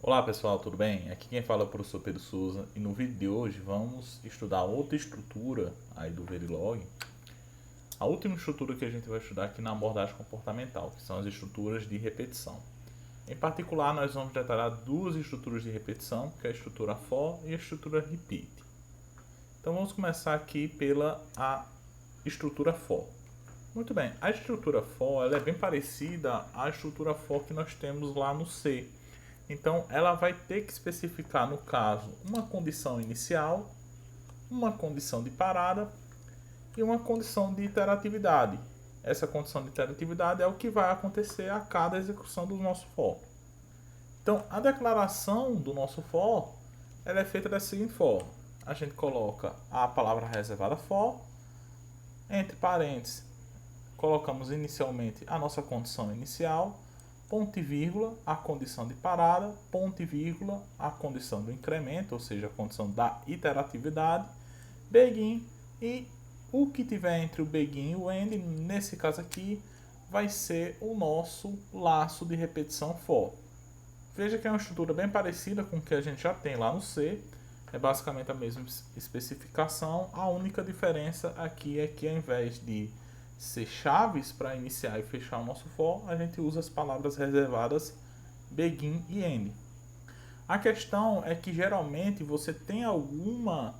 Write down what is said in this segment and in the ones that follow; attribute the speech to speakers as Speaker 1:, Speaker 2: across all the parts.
Speaker 1: Olá pessoal, tudo bem? Aqui quem fala é o professor Pedro Souza e no vídeo de hoje vamos estudar outra estrutura aí do Verilog. A última estrutura que a gente vai estudar aqui na abordagem comportamental, que são as estruturas de repetição. Em particular, nós vamos detalhar duas estruturas de repetição, que é a estrutura for e a estrutura repeat. Então vamos começar aqui pela estrutura for. Muito bem, a estrutura for ela é bem parecida à estrutura for que nós temos lá no C. Então, ela vai ter que especificar, no caso, uma condição inicial, uma condição de parada e uma condição de iteratividade. Essa condição de iteratividade é o que vai acontecer a cada execução do nosso for. Então, a declaração do nosso for ela é feita da seguinte forma. A gente coloca a palavra reservada for, entre parênteses, colocamos inicialmente a nossa condição inicial, ponto e vírgula, a condição de parada, ponto e vírgula, a condição do incremento, ou seja, a condição da iteratividade, begin e o que tiver entre o begin e o end, nesse caso aqui, vai ser o nosso laço de repetição for. Veja que é uma estrutura bem parecida com o que a gente já tem lá no C, é basicamente a mesma especificação, a única diferença aqui é que ao invés de ser chaves para iniciar e fechar o nosso for, a gente usa as palavras reservadas begin e end. A questão é que geralmente você tem alguma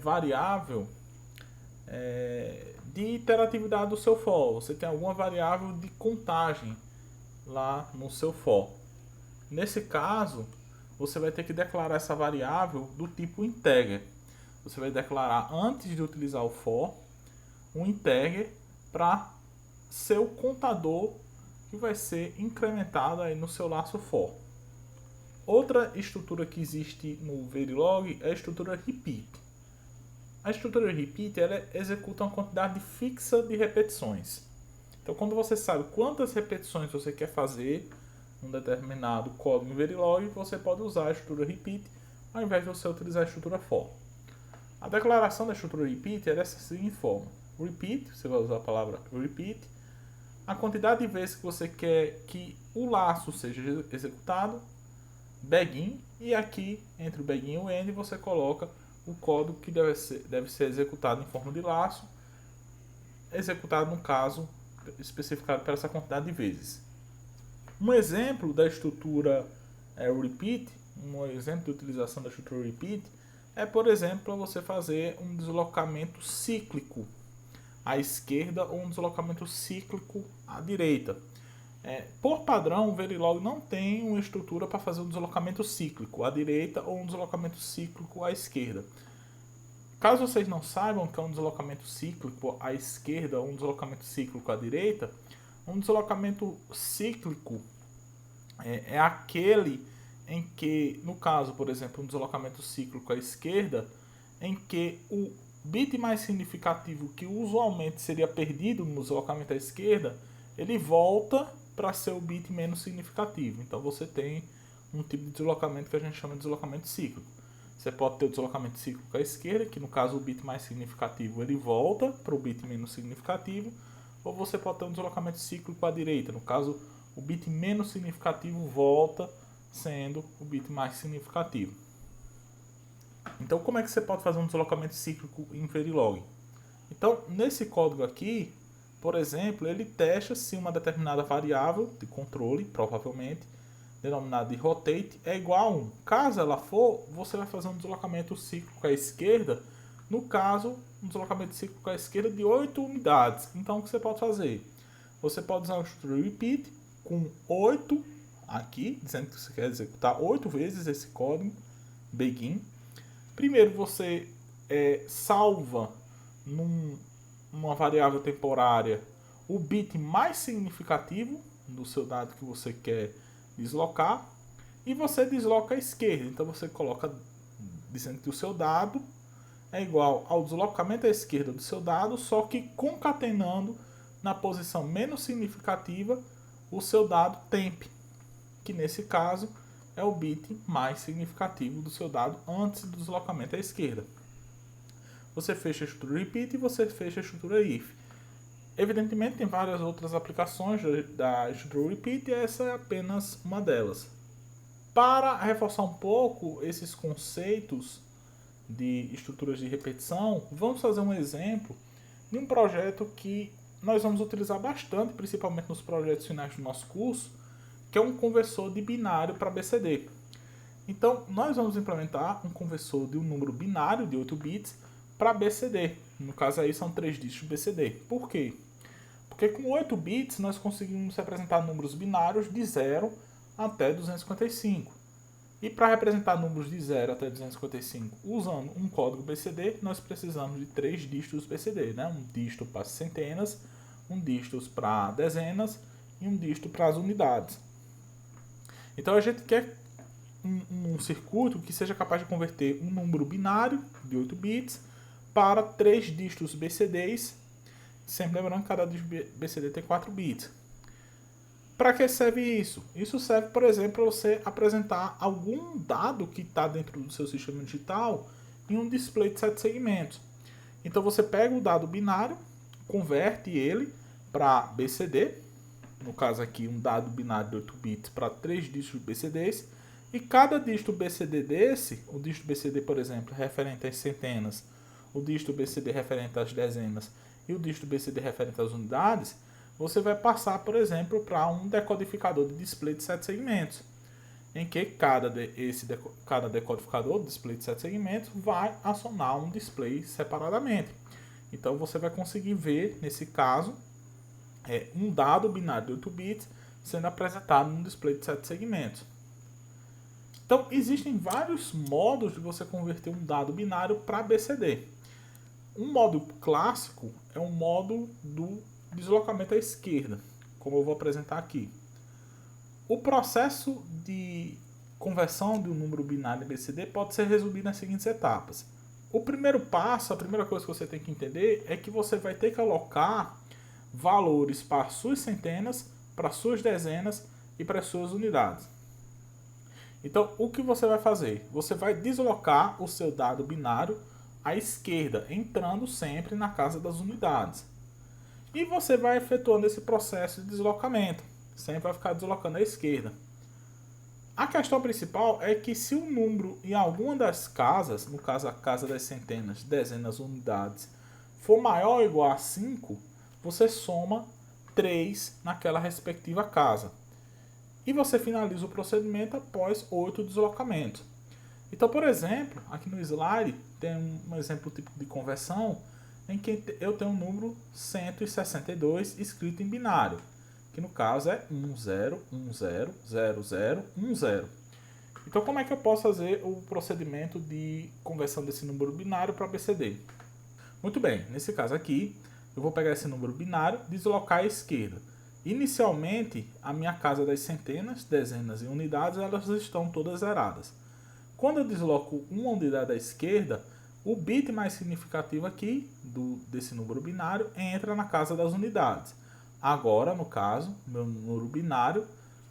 Speaker 1: variável de iteratividade do seu for, você tem alguma variável de contagem lá no seu for. Nesse caso, você vai ter que declarar essa variável do tipo integer. Você vai declarar antes de utilizar o for um integer para ser o contador que vai ser incrementado aí no seu laço for. Outra estrutura que existe no Verilog é a estrutura repeat. A estrutura repeat ela executa uma quantidade fixa de repetições. Então, quando você sabe quantas repetições você quer fazer num determinado código em Verilog, você pode usar a estrutura repeat ao invés de você utilizar a estrutura for. A declaração da estrutura repeat é dessa seguinte forma. Repeat, você vai usar a palavra repeat, a quantidade de vezes que você quer que o laço seja executado, begin, e aqui entre o begin e o end você coloca o código que deve ser executado em forma de laço, executado no caso especificado para essa quantidade de vezes. Um exemplo da estrutura repeat, um exemplo de utilização da estrutura repeat, é por exemplo você fazer um deslocamento cíclico à esquerda ou um deslocamento cíclico à direita. Por padrão, o Verilog não tem uma estrutura para fazer um deslocamento cíclico à direita ou um deslocamento cíclico à esquerda. Caso vocês não saibam o que é um deslocamento cíclico à esquerda ou um deslocamento cíclico à direita, um deslocamento cíclico é aquele em que, no caso, por exemplo, um deslocamento cíclico à esquerda, em que o bit mais significativo que usualmente seria perdido no deslocamento à esquerda, ele volta para ser o bit menos significativo. Então você tem um tipo de deslocamento que a gente chama de deslocamento cíclico. Você pode ter o deslocamento cíclico à esquerda, que no caso o bit mais significativo ele volta para o bit menos significativo, ou você pode ter um deslocamento cíclico à direita, no caso o bit menos significativo volta sendo o bit mais significativo. Então, como é que você pode fazer um deslocamento cíclico em Verilog? Então, nesse código aqui, por exemplo, ele testa se uma determinada variável de controle, provavelmente, denominada de rotate, é igual a 1. Caso ela for, você vai fazer um deslocamento cíclico à esquerda, no caso, um deslocamento cíclico à esquerda de 8 unidades. Então, o que você pode fazer? Você pode usar o estrutura repeat com 8 aqui, dizendo que você quer executar 8 vezes esse código begin. Primeiro você salva numa variável temporária o bit mais significativo do seu dado que você quer deslocar e você desloca à esquerda. Então você coloca dizendo que o seu dado é igual ao deslocamento à esquerda do seu dado, só que concatenando na posição menos significativa o seu dado temp, que nesse caso é o bit mais significativo do seu dado antes do deslocamento à esquerda. Você fecha a estrutura repeat e você fecha a estrutura if. Evidentemente tem várias outras aplicações da estrutura repeat e essa é apenas uma delas. Para reforçar um pouco esses conceitos de estruturas de repetição, vamos fazer um exemplo de um projeto que nós vamos utilizar bastante, principalmente nos projetos finais do nosso curso, que é um conversor de binário para BCD. Então, nós vamos implementar um conversor de um número binário de 8 bits para BCD. No caso aí são 3 dígitos BCD. Por quê? Porque com 8 bits nós conseguimos representar números binários de 0 até 255. E para representar números de 0 até 255 usando um código BCD, nós precisamos de 3 dígitos BCD. Né? Um dígito para centenas, um dígito para dezenas e um dígito para as unidades. Então a gente quer um circuito que seja capaz de converter um número binário de 8 bits para 3 dígitos BCDs, sempre lembrando que cada dígito BCD tem 4 bits. Para que serve isso? Isso serve, por exemplo, para você apresentar algum dado que está dentro do seu sistema digital em um display de 7 segmentos. Então você pega o dado binário, converte ele para BCD, no caso aqui um dado binário de 8 bits para 3 dígitos BCDs, e cada dígito BCD desse, o dígito BCD, por exemplo, referente às centenas, o dígito BCD referente às dezenas e o dígito BCD referente às unidades, você vai passar, por exemplo, para um decodificador de display de 7 segmentos, em que cada decodificador de display de 7 segmentos vai acionar um display separadamente. Então você vai conseguir ver, nesse caso, um dado binário de 8 bits sendo apresentado num display de 7 segmentos. Então existem vários modos de você converter um dado binário para BCD. Um modo clássico é um modo do deslocamento à esquerda, como eu vou apresentar aqui. O processo de conversão de um número binário em BCD pode ser resumido nas seguintes etapas. O primeiro passo, a primeira coisa que você tem que entender é que você vai ter que alocar valores para suas centenas, para suas dezenas e para suas unidades. Então, o que você vai fazer? Você vai deslocar o seu dado binário à esquerda, entrando sempre na casa das unidades. E você vai efetuando esse processo de deslocamento. Sempre vai ficar deslocando à esquerda. A questão principal é que se o número em alguma das casas, no caso a casa das centenas, dezenas, unidades, for maior ou igual a 5, você soma 3 naquela respectiva casa. E você finaliza o procedimento após 8 deslocamentos. Então, por exemplo, aqui no slide tem um exemplo tipo de conversão em que eu tenho um número 162 escrito em binário, que no caso é 10100010. Então, como é que eu posso fazer o procedimento de conversão desse número binário para BCD? Muito bem, nesse caso aqui, eu vou pegar esse número binário e deslocar à esquerda. Inicialmente, a minha casa das centenas, dezenas e unidades, elas estão todas zeradas. Quando eu desloco uma unidade à esquerda, o bit mais significativo aqui desse número binário entra na casa das unidades. Agora, no caso, meu número binário,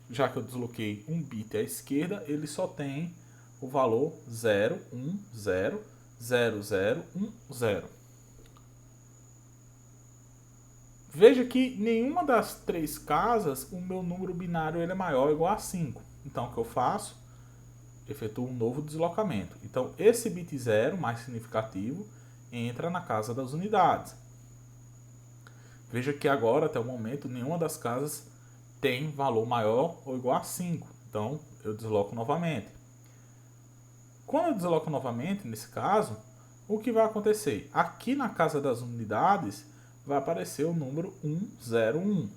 Speaker 1: já que eu desloquei um bit à esquerda, ele só tem o valor 0100010. Veja que nenhuma das três casas o meu número binário ele é maior ou igual a 5. Então o que eu faço? Efetuo um novo deslocamento. Então esse bit 0 mais significativo entra na casa das unidades. Veja que agora, até o momento, nenhuma das casas tem valor maior ou igual a 5. Então eu desloco novamente. Quando eu desloco novamente, nesse caso, o que vai acontecer? Aqui na casa das unidades vai aparecer o número 101.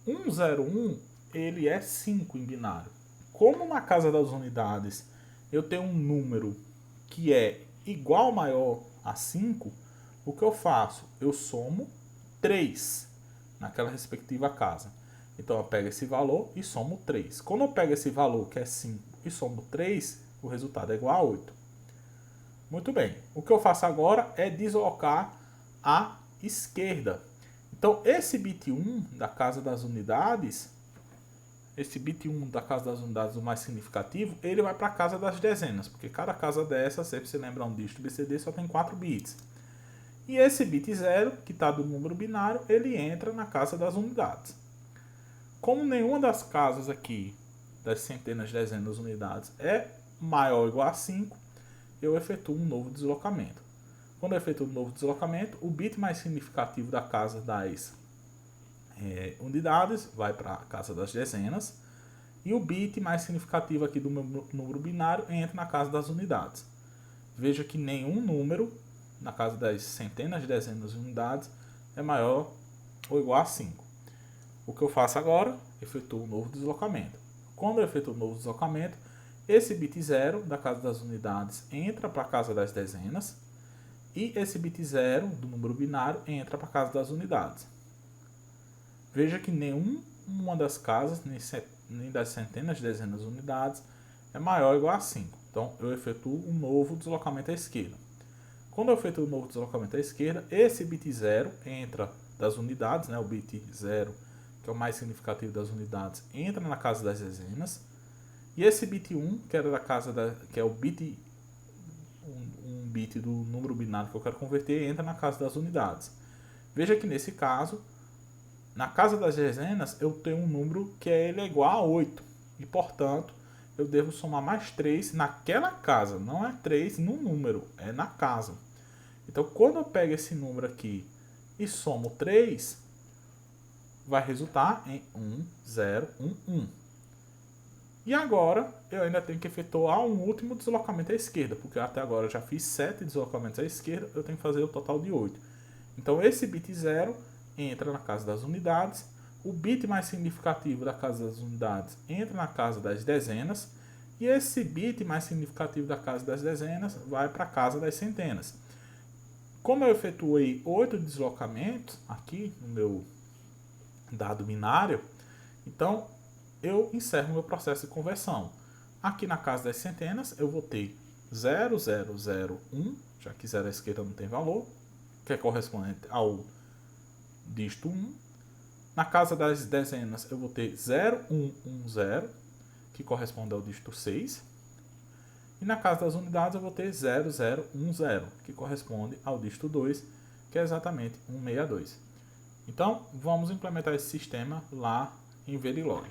Speaker 1: 101 ele é 5 em binário. Como na casa das unidades eu tenho um número que é igual ou maior a 5, o que eu faço? Eu somo 3 naquela respectiva casa. Então eu pego esse valor e somo 3. Quando eu pego esse valor que é 5 e somo 3, o resultado é igual a 8. Muito bem. O que eu faço agora é deslocar a esquerda. Então esse bit 1 da casa das unidades, o mais significativo, ele vai para a casa das dezenas, porque cada casa dessa, sempre se lembra um dígito BCD, só tem 4 bits. E esse bit 0, que está do número binário, ele entra na casa das unidades. Como nenhuma das casas aqui das centenas, dezenas, unidades é maior ou igual a 5, eu efetuo um novo deslocamento. Quando eu efetuo um novo deslocamento, o bit mais significativo da casa das unidades vai para a casa das dezenas, e o bit mais significativo aqui do meu número binário entra na casa das unidades. Veja que nenhum número na casa das centenas, dezenas e unidades é maior ou igual a 5. O que eu faço agora? Efetuo um novo deslocamento. Quando eu efetuo um novo deslocamento, esse bit 0 da casa das unidades entra para a casa das dezenas, e esse bit 0 do número binário entra para a casa das unidades. Veja que nenhuma das casas, nem das centenas, dezenas, unidades, é maior ou igual a 5. Então, eu efetuo um novo deslocamento à esquerda. Quando eu efetuo um novo deslocamento à esquerda, esse bit 0 entra das unidades, o bit 0, que é o mais significativo das unidades, entra na casa das dezenas. E esse bit 1, que é o bit, um bit do número binário que eu quero converter, entra na casa das unidades. Veja que nesse caso, na casa das dezenas, eu tenho um número que ele é igual a 8. E, portanto, eu devo somar mais 3 naquela casa. Não é 3 no número, é na casa. Então, quando eu pego esse número aqui e somo 3, vai resultar em 1, 0, 1, 1. E agora, eu ainda tenho que efetuar um último deslocamento à esquerda, porque até agora eu já fiz 7 deslocamentos à esquerda, eu tenho que fazer o total de 8. Então, esse bit 0 entra na casa das unidades, o bit mais significativo da casa das unidades entra na casa das dezenas, e esse bit mais significativo da casa das dezenas vai para a casa das centenas. Como eu efetuei 8 deslocamentos aqui no meu dado binário, então eu encerro meu processo de conversão. Aqui na casa das centenas eu vou ter 0001, já que 0 à esquerda não tem valor, que é correspondente ao dígito 1. Na casa das dezenas eu vou ter 0110, que corresponde ao dígito 6. E na casa das unidades eu vou ter 0010, que corresponde ao dígito 2, que é exatamente 162. Então, vamos implementar esse sistema lá em Verilog.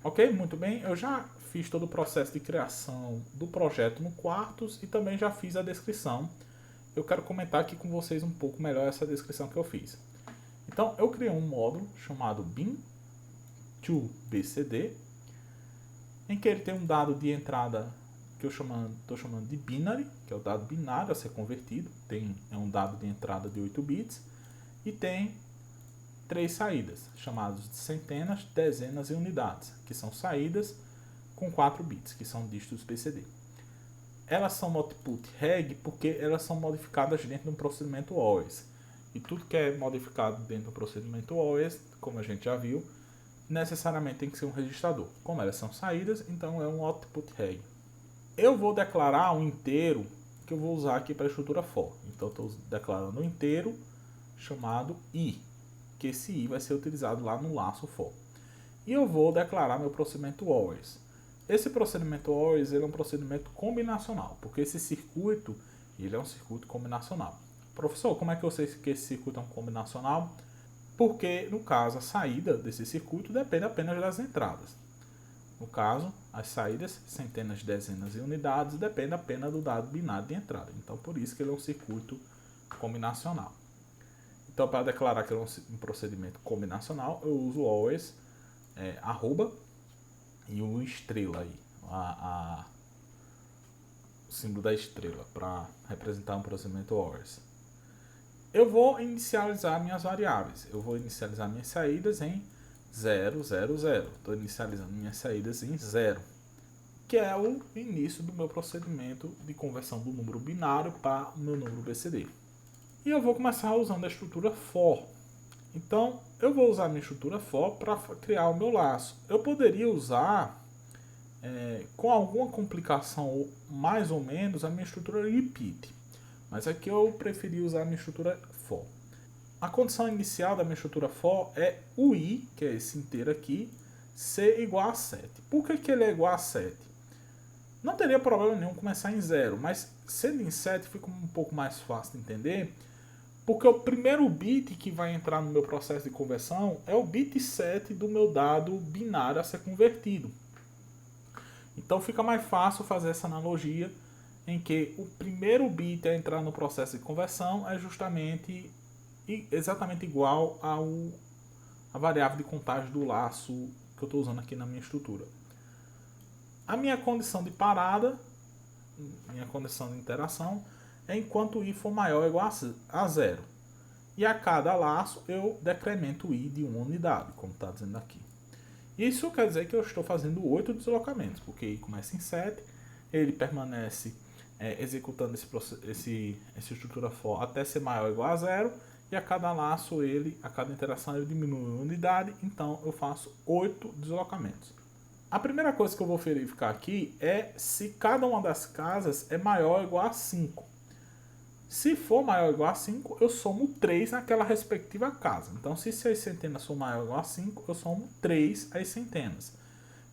Speaker 1: Ok? Muito bem, eu já fiz todo o processo de criação do projeto no Quartus e também já fiz a descrição. Eu quero comentar aqui com vocês um pouco melhor essa descrição que eu fiz. Então, eu criei um módulo chamado bin2bcd, em que ele tem um dado de entrada que eu estou chamando de binary, que é o dado binário a ser convertido. É um dado de entrada de 8 bits e tem 3 saídas, chamadas de centenas, dezenas e unidades, que são saídas com 4 bits, que são dígitos BCD. Elas são output reg porque elas são modificadas dentro de um procedimento always. E tudo que é modificado dentro do procedimento always, como a gente já viu, necessariamente tem que ser um registrador. Como elas são saídas, então é um output reg. Eu vou declarar um inteiro que eu vou usar aqui para a estrutura for. Então, estou declarando um inteiro chamado i, que esse i vai ser utilizado lá no laço for. E eu vou declarar meu procedimento always. Esse procedimento always ele é um procedimento combinacional, porque esse circuito ele é um circuito combinacional. Professor, como é que eu sei que esse circuito é um combinacional? Porque, no caso, a saída desse circuito depende apenas das entradas. No caso, as saídas, centenas, dezenas e unidades, dependem apenas do dado binário de entrada. Então, por isso que ele é um circuito combinacional. Então, para declarar que ele é um procedimento combinacional, eu uso o always, arroba, e o estrela aí, o símbolo da estrela, para representar um procedimento always. Eu vou inicializar minhas variáveis. Eu vou inicializar minhas saídas em 0, 0, 0. Estou inicializando minhas saídas em 0, que é o início do meu procedimento de conversão do número binário para o meu número BCD. E eu vou começar usando a estrutura for. Então, eu vou usar a minha estrutura for para criar o meu laço. Eu poderia usar, com alguma complicação mais ou menos, a minha estrutura repeat. Mas aqui eu preferi usar a minha estrutura for. A condição inicial da minha estrutura for é o i, que é esse inteiro aqui, ser igual a 7. Por que ele é igual a 7? Não teria problema nenhum começar em 0, mas sendo em 7 fica um pouco mais fácil de entender, porque o primeiro bit que vai entrar no meu processo de conversão é o bit 7 do meu dado binário a ser convertido. Então fica mais fácil fazer essa analogia em que o primeiro bit a entrar no processo de conversão é justamente exatamente igual a variável de contagem do laço que eu estou usando aqui na minha estrutura. A minha condição de parada, minha condição de interação, é enquanto i for maior ou igual a 0. E a cada laço eu decremento o i de 1 unidade, como está dizendo aqui. Isso quer dizer que eu estou fazendo 8 deslocamentos, porque i começa em 7, ele permanece executando essa estrutura for até ser maior ou igual a 0, e a cada laço, a cada interação, ele diminui uma unidade, então eu faço 8 deslocamentos. A primeira coisa que eu vou verificar aqui é se cada uma das casas é maior ou igual a 5. Se for maior ou igual a 5, eu somo 3 naquela respectiva casa. Então, se as centenas for maior ou igual a 5, eu somo 3 às centenas.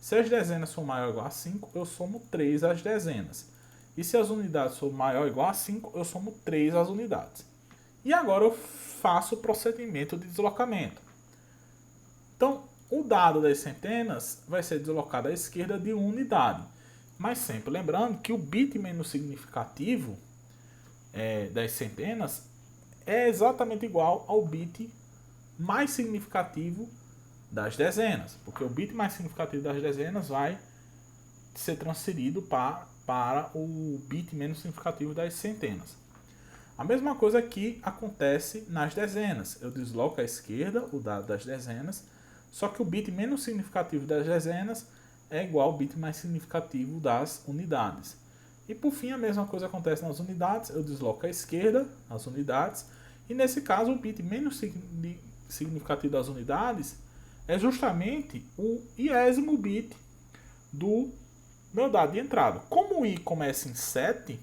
Speaker 1: Se as dezenas for maior ou igual a 5, eu somo 3 às dezenas. E se as unidades for maior ou igual a 5, eu somo 3 às unidades. E agora eu faço o procedimento de deslocamento. Então, o dado das centenas vai ser deslocado à esquerda de 1 unidade. Mas sempre lembrando que o bit menos significativo das centenas é exatamente igual ao bit mais significativo das dezenas. Porque o bit mais significativo das dezenas vai ser transferido para o bit menos significativo das centenas. A mesma coisa aqui acontece nas dezenas. Eu desloco à esquerda o dado das dezenas, só que o bit menos significativo das dezenas é igual ao bit mais significativo das unidades. E por fim, a mesma coisa acontece nas unidades. Eu desloco à esquerda as unidades, e nesse caso o bit menos significativo das unidades é justamente o iésimo bit do meu dado de entrada. Como o i começa em 7,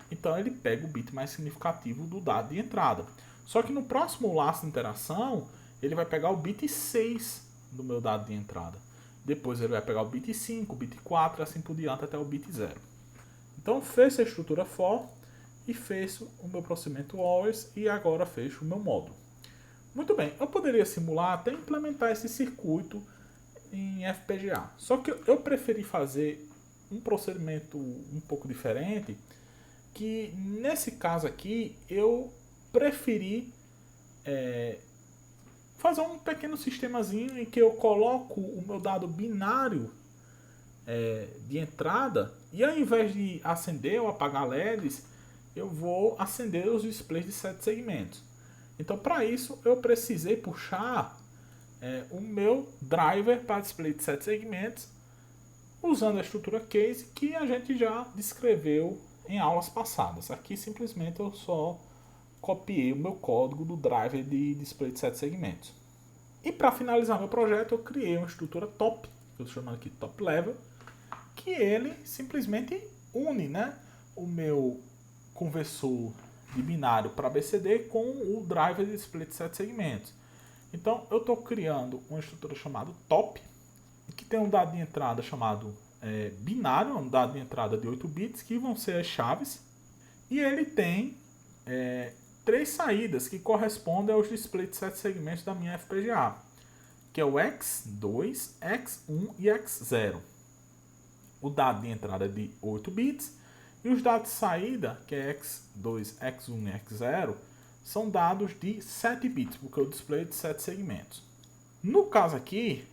Speaker 1: então ele pega o bit mais significativo do dado de entrada. Só que no próximo laço de interação, ele vai pegar o bit 6 do meu dado de entrada. Depois ele vai pegar o bit 5, o bit 4 e assim por diante até o bit 0. Então fecho a estrutura for e fecho o meu procedimento always e agora fecho o meu módulo. Muito bem, eu poderia simular até implementar esse circuito em FPGA. Só que eu preferi fazer um procedimento um pouco diferente, que nesse caso aqui eu preferi fazer um pequeno sistemazinho em que eu coloco o meu dado binário de entrada e ao invés de acender ou apagar LEDs, eu vou acender os displays de 7 segmentos. Então para isso eu precisei puxar o meu driver para display de 7 segmentos usando a estrutura case que a gente já descreveu em aulas passadas. Aqui simplesmente eu só copiei o meu código do driver de display de 7 segmentos. E para finalizar meu projeto eu criei uma estrutura top, que eu estou chamando aqui top level, que ele simplesmente une o meu conversor de binário para BCD com o driver de display de 7 segmentos. Então eu estou criando uma estrutura chamada top, que tem um dado de entrada chamado binário, um dado de entrada de 8 bits, que vão ser as chaves. E ele tem 3 saídas que correspondem aos displays de 7 segmentos da minha FPGA, que é o X2, X1 e X0. O dado de entrada é de 8 bits e os dados de saída, que é X2, X1 e X0, são dados de 7 bits, porque o display é de 7 segmentos. No caso aqui,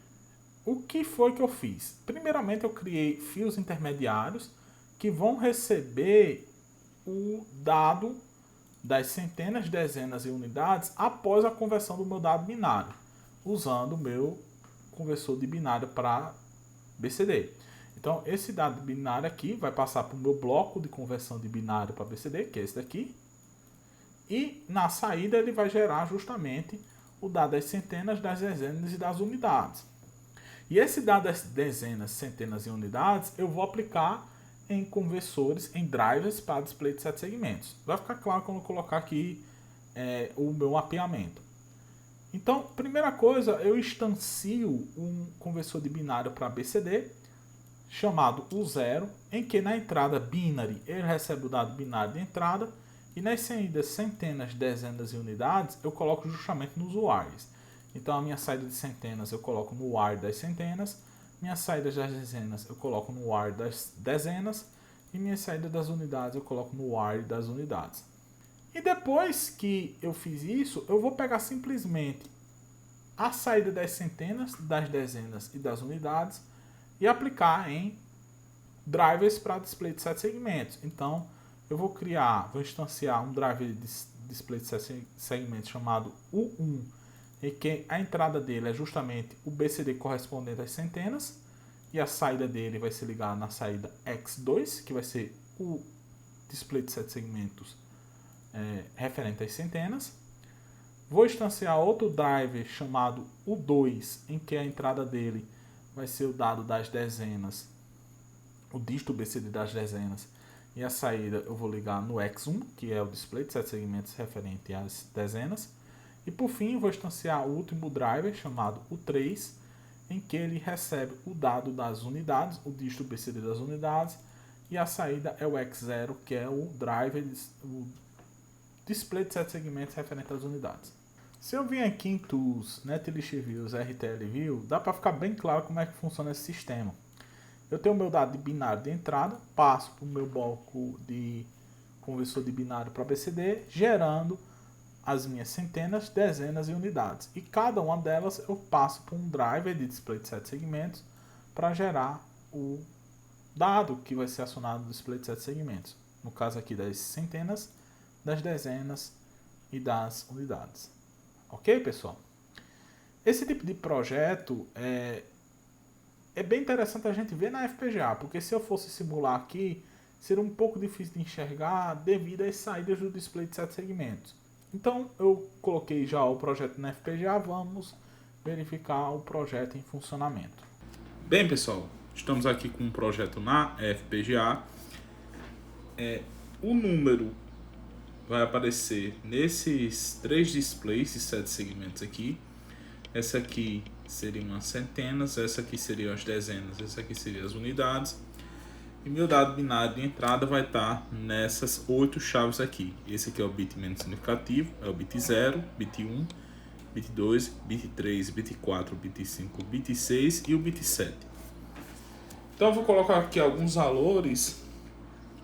Speaker 1: o que foi que eu fiz? Primeiramente eu criei fios intermediários que vão receber o dado das centenas, dezenas e unidades após a conversão do meu dado binário, usando o meu conversor de binário para BCD. Então esse dado binário aqui vai passar para o meu bloco de conversão de binário para BCD, que é esse daqui, e na saída ele vai gerar justamente o dado das centenas, das dezenas e das unidades. E esse dado das dezenas, centenas e unidades eu vou aplicar em conversores, em drivers para display de 7 segmentos. Vai ficar claro quando eu colocar aqui o meu mapeamento. Então, primeira coisa, eu instancio um conversor de binário para BCD, chamado U0, em que na entrada binary ele recebe o dado binário de entrada, e nas saídas centenas, dezenas e unidades eu coloco justamente nos wires. Então a minha saída de centenas eu coloco no wire das centenas, Minhas saídas das dezenas eu coloco no wire das dezenas. E minha saída das unidades eu coloco no wire das unidades. E depois que eu fiz isso, eu vou pegar simplesmente a saída das centenas, das dezenas e das unidades e aplicar em drivers para display de 7 segmentos. Então, eu vou instanciar um driver de display de 7 segmentos chamado U1, em que a entrada dele é justamente o BCD correspondente às centenas, e a saída dele vai ser ligada na saída X2, que vai ser o display de 7 segmentos referente às centenas. Vou instanciar outro driver chamado U2, em que a entrada dele vai ser o dado das dezenas, o dígito BCD das dezenas, e a saída eu vou ligar no X1, que é o display de 7 segmentos referente às dezenas. E por fim, eu vou instanciar o último driver chamado U3, em que ele recebe o dado das unidades, o dígito BCD das unidades, e a saída é o X0, que é o driver, o display de 7 segmentos referente às unidades. Se eu vim aqui em Tools, Netlist Views, RTL View, dá para ficar bem claro como é que funciona esse sistema. Eu tenho o meu dado de binário de entrada, passo para o meu bloco de conversor de binário para BCD, gerando as minhas centenas, dezenas e unidades. E cada uma delas eu passo por um driver de display de 7 segmentos para gerar o dado que vai ser acionado no display de 7 segmentos. No caso aqui das centenas, das dezenas e das unidades. Ok, pessoal? Esse tipo de projeto é bem interessante a gente ver na FPGA, porque se eu fosse simular aqui, seria um pouco difícil de enxergar devido às saídas do display de 7 segmentos. Então eu coloquei já o projeto na FPGA, vamos verificar o projeto em funcionamento. Bem, pessoal, estamos aqui com um projeto na FPGA. O número vai aparecer nesses 3 displays de 7 segmentos aqui. Essa aqui seriam as centenas, essa aqui seriam as dezenas, essa aqui seriam as unidades. E meu dado binário de entrada vai estar nessas 8 chaves aqui. Esse aqui é o bit menos significativo, é o bit 0, bit 1, bit 2, bit 3, bit 4, bit 5, bit 6 e o bit 7. Então eu vou colocar aqui alguns valores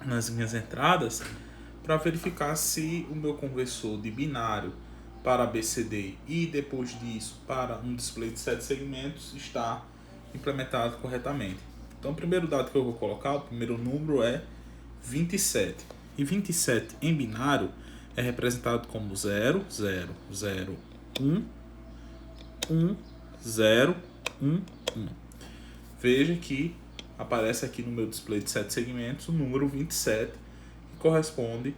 Speaker 1: nas minhas entradas para verificar se o meu conversor de binário para BCD e depois disso para um display de 7 segmentos está implementado corretamente. Então o primeiro dado que eu vou colocar, o primeiro número é 27. E 27 em binário é representado como 0, 0, 0, 1, 1, 0, 1, 1. Veja que aparece aqui no meu display de 7 segmentos o número 27, que corresponde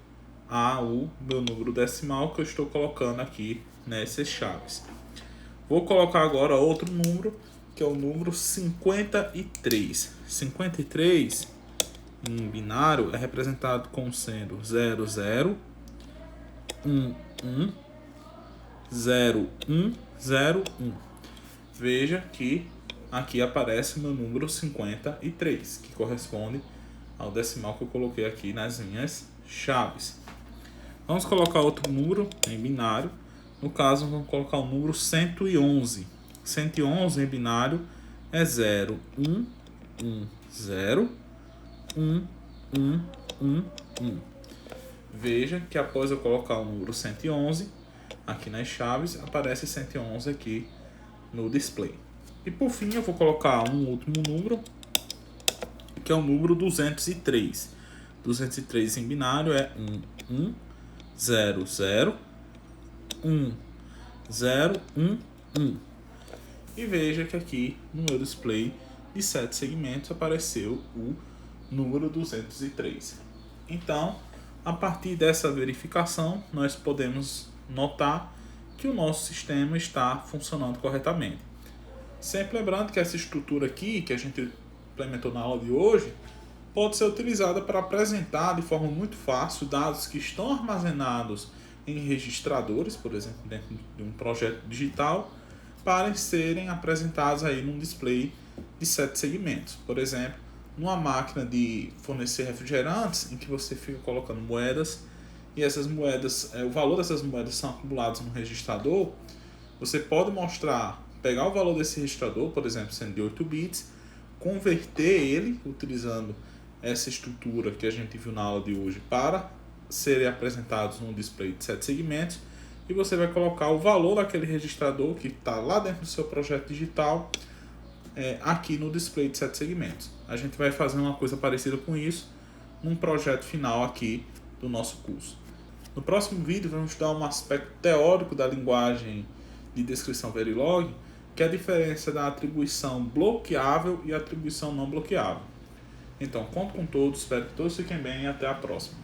Speaker 1: ao meu número decimal que eu estou colocando aqui nessas chaves. Vou colocar agora outro número, que é o número 53. 53 em binário é representado como sendo 00, 11, 0101. Veja que aqui aparece o meu número 53, que corresponde ao decimal que eu coloquei aqui nas minhas chaves. Vamos colocar outro número em binário. No caso, vamos colocar o número 111. 111 em binário é 0, 1, 1, 0, 1, 1, 1, 1. Veja que após eu colocar o número 111 aqui nas chaves, aparece 111 aqui no display. E por fim eu vou colocar um último número, que é o número 203. 203 em binário é 1, 1, 0, 0, 1, 0, 1, 1. E veja que aqui no meu display de 7 segmentos apareceu o número 203. Então, a partir dessa verificação, nós podemos notar que o nosso sistema está funcionando corretamente. Sempre lembrando que essa estrutura aqui, que a gente implementou na aula de hoje, pode ser utilizada para apresentar de forma muito fácil dados que estão armazenados em registradores, por exemplo, dentro de um projeto digital, para serem apresentados aí num display de 7 segmentos. Por exemplo, numa máquina de fornecer refrigerantes, em que você fica colocando moedas, e essas moedas, o valor dessas moedas são acumulados no registrador, você pode pegar o valor desse registrador, por exemplo, sendo de 8 bits, converter ele, utilizando essa estrutura que a gente viu na aula de hoje, para serem apresentados num display de 7 segmentos, e você vai colocar o valor daquele registrador que está lá dentro do seu projeto digital, aqui no display de 7 segmentos. A gente vai fazer uma coisa parecida com isso num projeto final aqui do nosso curso. No próximo vídeo vamos estudar um aspecto teórico da linguagem de descrição Verilog, que é a diferença da atribuição bloqueável e atribuição não bloqueável. Então, conto com todos, espero que todos fiquem bem e até a próxima.